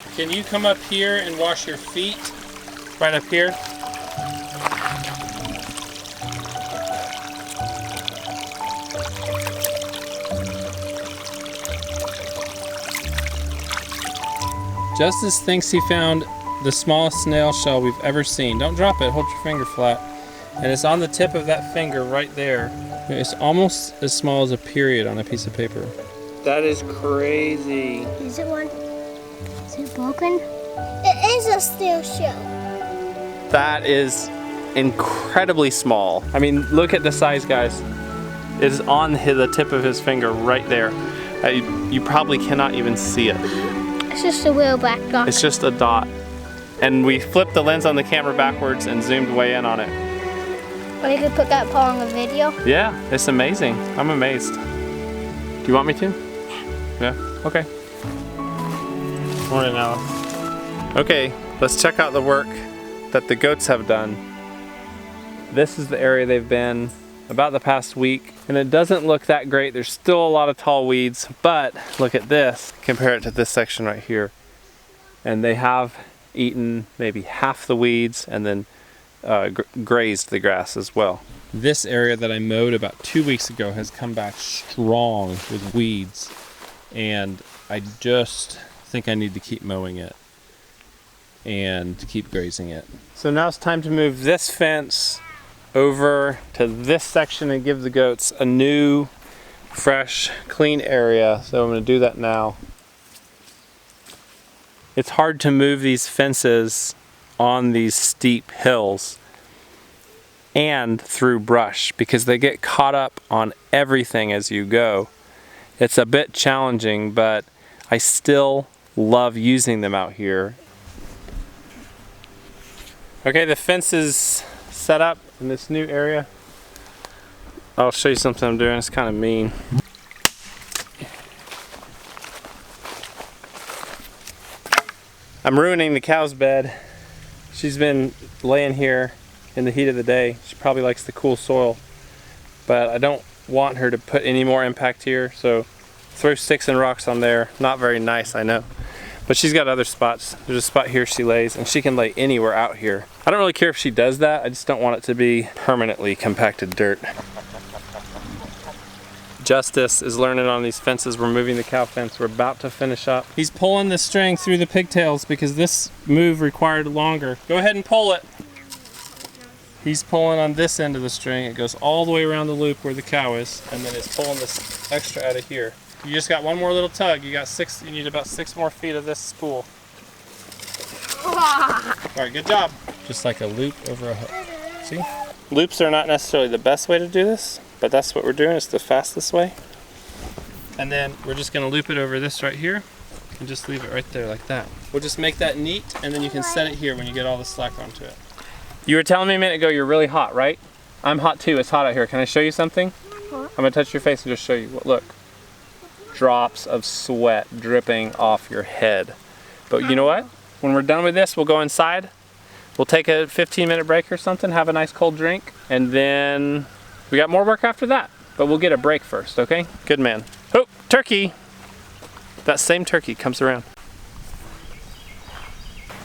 Can you come up here and wash your feet? Right up here. Justice thinks he found the smallest snail shell we've ever seen. Don't drop it, hold your finger flat. And it's on the tip of that finger right there. It's almost as small as a period on a piece of paper. That is crazy. Is it one? Is it broken? It is a snail shell. That is incredibly small. I mean, look at the size, guys. It is on the tip of his finger right there. You probably cannot even see it. It's just a little black dot. It's just a dot. And we flipped the lens on the camera backwards and zoomed way in on it. Or you could put that part on the video. Yeah, it's amazing. I'm amazed. Do you want me to? Yeah, okay. Morning, Alice. Okay, let's check out the work that the goats have done. This is the area they've been about the past week, and it doesn't look that great. There's still a lot of tall weeds, but look at this. Compare it to this section right here. And they have eaten maybe half the weeds and then grazed the grass as well. This area that I mowed about 2 weeks ago has come back strong with weeds, and I just think I need to keep mowing it and keep grazing it. So now it's time to move this fence over to this section and give the goats a new, fresh, clean area. So I'm going to do that now. It's hard to move these fences on these steep hills and through brush because they get caught up on everything as you go. It's a bit challenging, but I still love using them out here. Okay, the fence is set up in this new area. I'll show you something I'm doing. It's kind of mean. I'm ruining the cow's bed. She's been laying here in the heat of the day. She probably likes the cool soil, but I don't want her to put any more impact here, so throw sticks and rocks on there. Not very nice, I know. But she's got other spots. There's a spot here she lays, and she can lay anywhere out here. I don't really care if she does that. I just don't want it to be permanently compacted dirt. Justice is learning on these fences. We're moving the cow fence. We're about to finish up. He's pulling the string through the pigtails because this move required longer. Go ahead and pull it. He's pulling on this end of the string. It goes all the way around the loop where the cow is, and then it's pulling this extra out of here. You just got one more little tug. You need about 6 more feet of this spool. All right, good job. Just like a loop over a hook. See? Loops are not necessarily the best way to do this, but that's what we're doing. It's the fastest way. And then we're just gonna loop it over this right here and just leave it right there like that. We'll just make that neat, and then you can set it here when you get all the slack onto it. You were telling me a minute ago you're really hot, right? I'm hot too. It's hot out here. Can I show you something? I'm gonna touch your face and just show you. Look. Drops of sweat dripping off your head. But you know what? When we're done with this, we'll go inside. We'll take a 15-minute break or something, have a nice cold drink, and then we got more work after that. But we'll get a break first, okay? Good man. Oh, turkey! That same turkey comes around.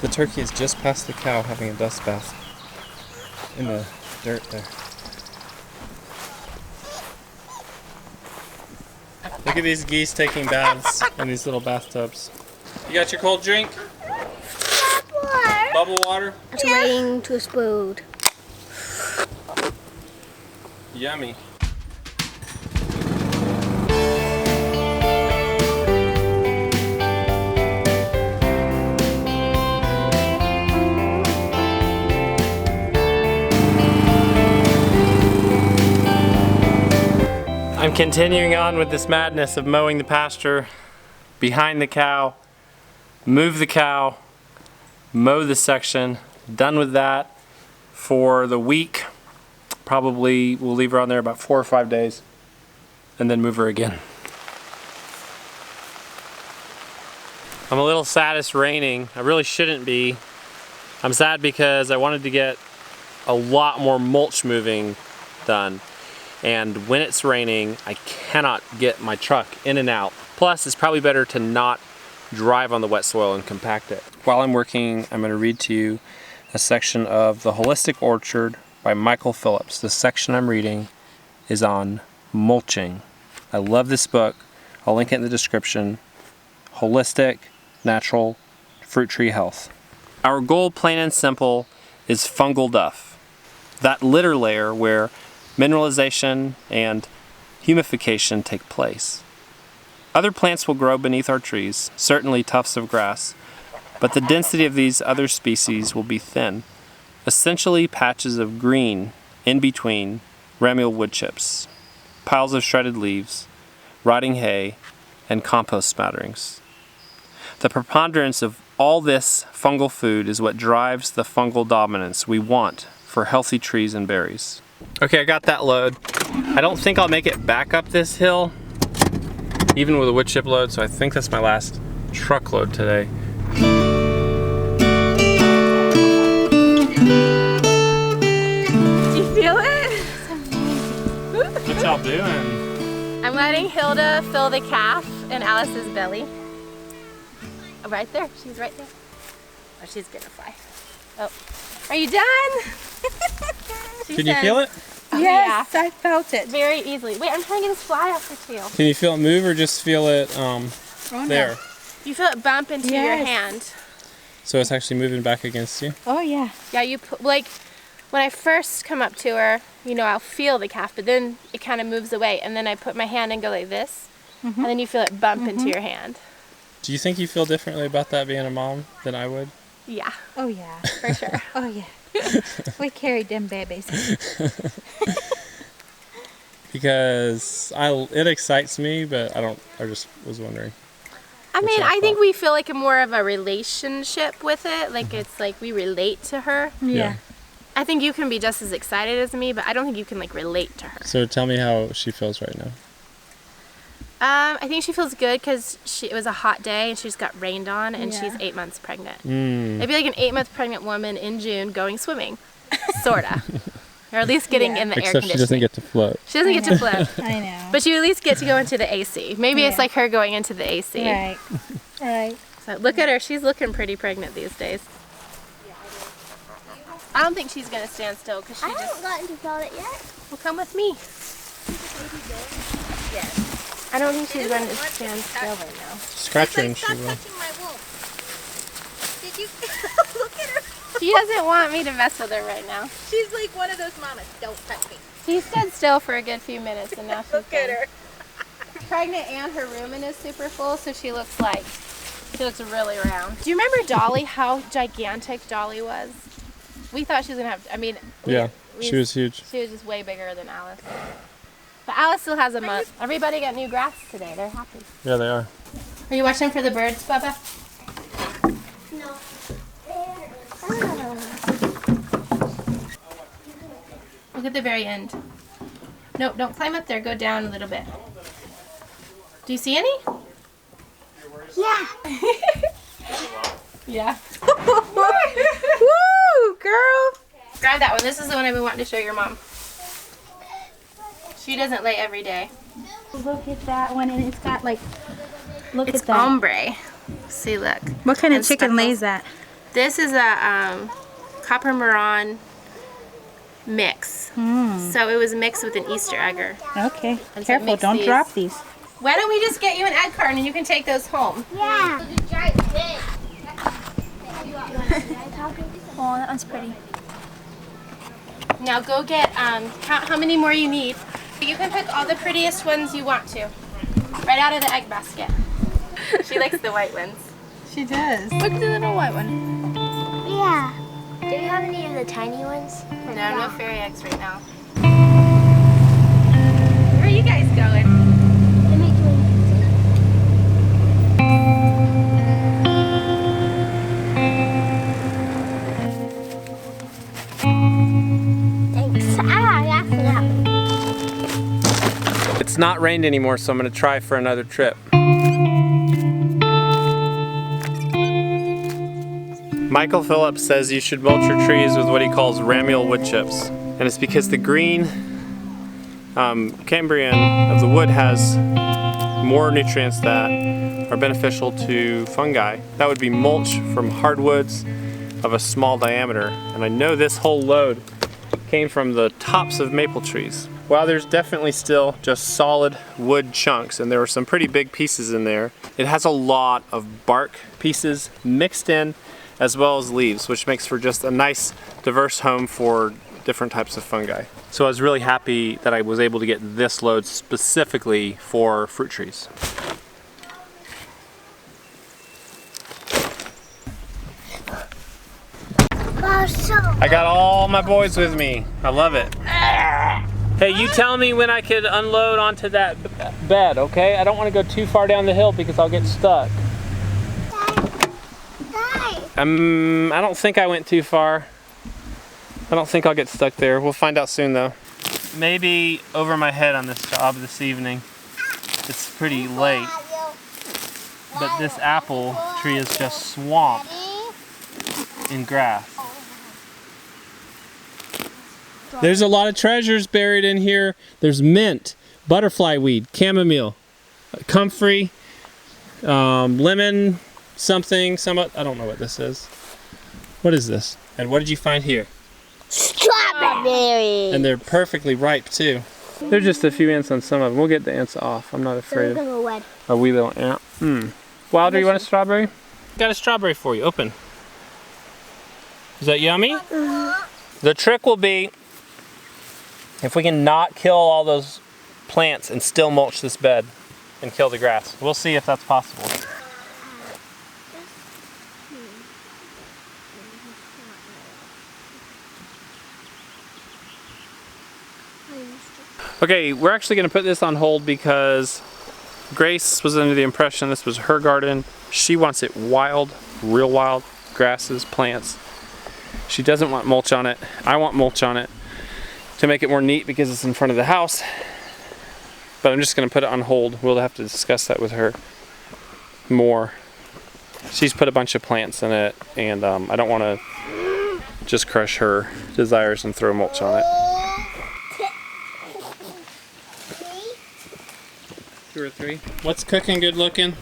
The turkey is just past the cow having a dust bath in the dirt there. Look at these geese taking baths in these little bathtubs. You got your cold drink? Bubble water? It's waiting to explode. Yummy. I'm continuing on with this madness of mowing the pasture behind the cow, move the cow, mow this section. Done with that for the week. Probably we'll leave her on there about 4 or 5 days and then move her again. I'm a little sad it's raining. I really shouldn't be. I'm sad because I wanted to get a lot more mulch moving done. And when it's raining, I cannot get my truck in and out. Plus, it's probably better to not drive on the wet soil and compact it. While I'm working, I'm going to read to you a section of The Holistic Orchard by Michael Phillips. The section I'm reading is on mulching. I love this book. I'll link it in the description. Holistic, natural, fruit tree health. Our goal, plain and simple, is fungal duff. That litter layer where mineralization and humification take place. Other plants will grow beneath our trees, certainly tufts of grass, but the density of these other species will be thin, essentially patches of green in between ramial wood chips, piles of shredded leaves, rotting hay, and compost smatterings. The preponderance of all this fungal food is what drives the fungal dominance we want for healthy trees and berries. Okay, I got that load. I don't think I'll make it back up this hill, even with a wood chip load, so I think that's my last truckload today. Do you feel it? What y'all doing? I'm letting Hilda fill the calf in Alice's belly. Oh, right there. She's right there. Oh, she's gonna fly. Oh, are you done? Can you feel it? Yes, I felt it. very easily. Wait, I'm trying to get this fly off her tail. Can you feel it move or just feel it there? You feel it bump into your hand. So it's actually moving back against you? Oh yeah. Yeah, you put, like, when I first come up to her, you know, I'll feel the calf, but then it kind of moves away, and then I put my hand and go like this, and then you feel it bump into your hand. Do you think you feel differently about that being a mom than I would? Yeah, Oh yeah. for sure. Oh yeah. We carried them babies. Because it excites me, but I just was wondering. I mean, your I think thought? we feel like a more of a relationship with it. Like, it's like we relate to her. Yeah. I think you can be just as excited as me, but I don't think you can, like, relate to her. So tell me how she feels right now. I think she feels good because it was a hot day and she just got rained on, and she's 8 months pregnant. It'd be like an 8-month pregnant woman in June going swimming, sorta, or at least getting in the air Except conditioning. she doesn't get to float. She doesn't get to float, I know. but you at least get to go into the AC. Maybe it's Yeah. like her going into the AC. Right. Right. So look at her; she's looking pretty pregnant these days. I don't think she's gonna stand still because she I just. haven't gotten to feel it yet. Well, come with me. I don't think she's going to stand still right now. Scratch her and she will. my womb. Did you look at her? She doesn't want me to mess with her right now. She's like one of those mamas. Don't touch me. She stood still for a good few minutes, and now she's Look at her. pregnant, and her rumen is super full, so she looks really round. Do you remember Dolly? How gigantic Dolly was? We thought she was gonna have. I mean, Yeah, she was huge. She was just way bigger than Alice. But Alice still has a month. Everybody got new grass today. They're happy. Yeah, they are. Are you watching for the birds, Bubba? No. Look at the very end. No, don't climb up there. Go down a little bit. Do you see any? Yeah. Yeah. Woo, girl. Grab that one. This is the one I've been wanting to show your mom. She doesn't lay every day. Look at that one, and it's got like. Look It's at that. ombre. See, look. What kind of And chicken speckles. lays that? This is a copper Maron mix. So it was mixed with an Easter egger. Okay. And so it Careful, makes don't these- drop these. Why don't we just get you an egg carton and you can take those home? Yeah. Oh, that one's pretty. Now go get, count how many more you need. You can pick all the prettiest ones you want to. Right out of the egg basket. She likes the white ones. She does. Look at the little white one. Yeah. Do you have any of the tiny ones? No, no fairy eggs right now. Where are you guys going? Thanks. That's enough. It's not rained anymore, so I'm going to try for another trip. Michael Phillips says you should mulch your trees with what he calls ramial wood chips. And it's because the green Cambrian of the wood has more nutrients that are beneficial to fungi. That would be mulch from hardwoods of a small diameter. And I know this whole load came from the tops of maple trees. While there's definitely still just solid wood chunks, and there were some pretty big pieces in there, it has a lot of bark pieces mixed in as well as leaves, which makes for just a nice diverse home for different types of fungi. So I was really happy that I was able to get this load specifically for fruit trees. I got all my boys with me. I love it. Hey, you tell me when I could unload onto that bed, okay? I don't want to go too far down the hill because I'll get stuck. I don't think I went too far. I don't think I'll get stuck there. We'll find out soon though. Maybe over my head on this job this evening. It's pretty late. But this apple tree is just swamped in grass. There's a lot of treasures buried in here. There's mint, butterfly weed, chamomile, comfrey, lemon, something, I don't know what this is. What is this? And what did you find here? Strawberry. And they're perfectly ripe too. There's just a few ants on some of them. We'll get the ants off. I'm not afraid of a wee little ant. Wilder, you want a strawberry? Got a strawberry for you. Open. Is that yummy? The trick will be if we can not kill all those plants and still mulch this bed and kill the grass. We'll see if that's possible. Okay, we're actually going to put this on hold because Grace was under the impression this was her garden. She wants it wild, real wild, grasses, plants. She doesn't want mulch on it. I want mulch on it to make it more neat because it's in front of the house. But I'm just going to put it on hold. We'll have to discuss that with her more. She's put a bunch of plants in it, and I don't want to just crush her desires and throw mulch on it. 2 or 3. What's cooking good looking?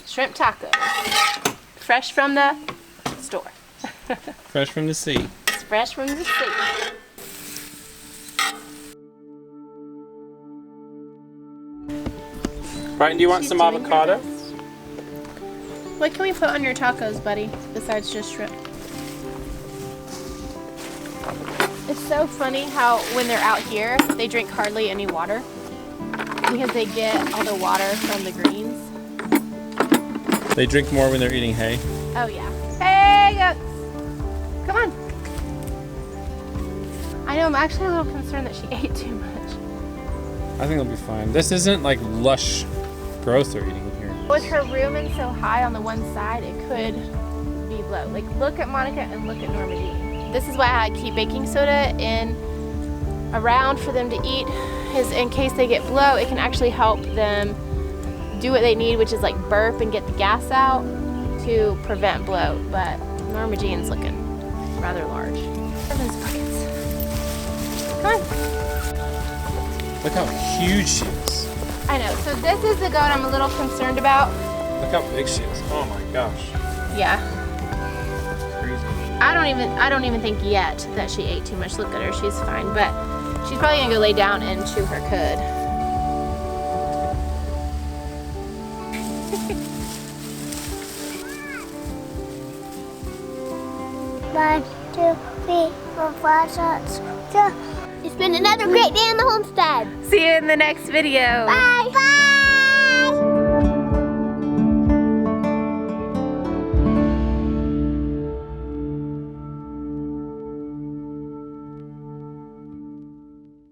Shrimp tacos. Fresh from the store. Fresh from the sea. It's fresh from the sea. Brighton, do you want She's some doing her avocado? best. What can we put on your tacos, buddy, besides just shrimp? It's so funny how when they're out here, they drink hardly any water because they get all the water from the greens. They drink more when they're eating hay. Oh yeah. Hey, goats! Come on. I know, I'm actually a little concerned that she ate too much. I think it'll be fine. This isn't like lush growth they're eating here. With her rooming so high on the one side, it could be low. Like, look at Monica and look at Normandy. This is why I keep baking soda around for them to eat, is in case they get bloat, it can actually help them do what they need, which is like burp and get the gas out to prevent bloat. But Norma Jean's looking rather large. Those buckets. Come on. Look how huge she is. I know. So this is the goat I'm a little concerned about. Look how big she is. Oh my gosh. Yeah. Crazy. I don't even think yet that she ate too much. Look at her. She's fine. But she's probably gonna go lay down and chew her cud. 1, 2, 3, 4, 5, 6, 7. It's been another great day on the homestead. See you in the next video. Bye. Bye.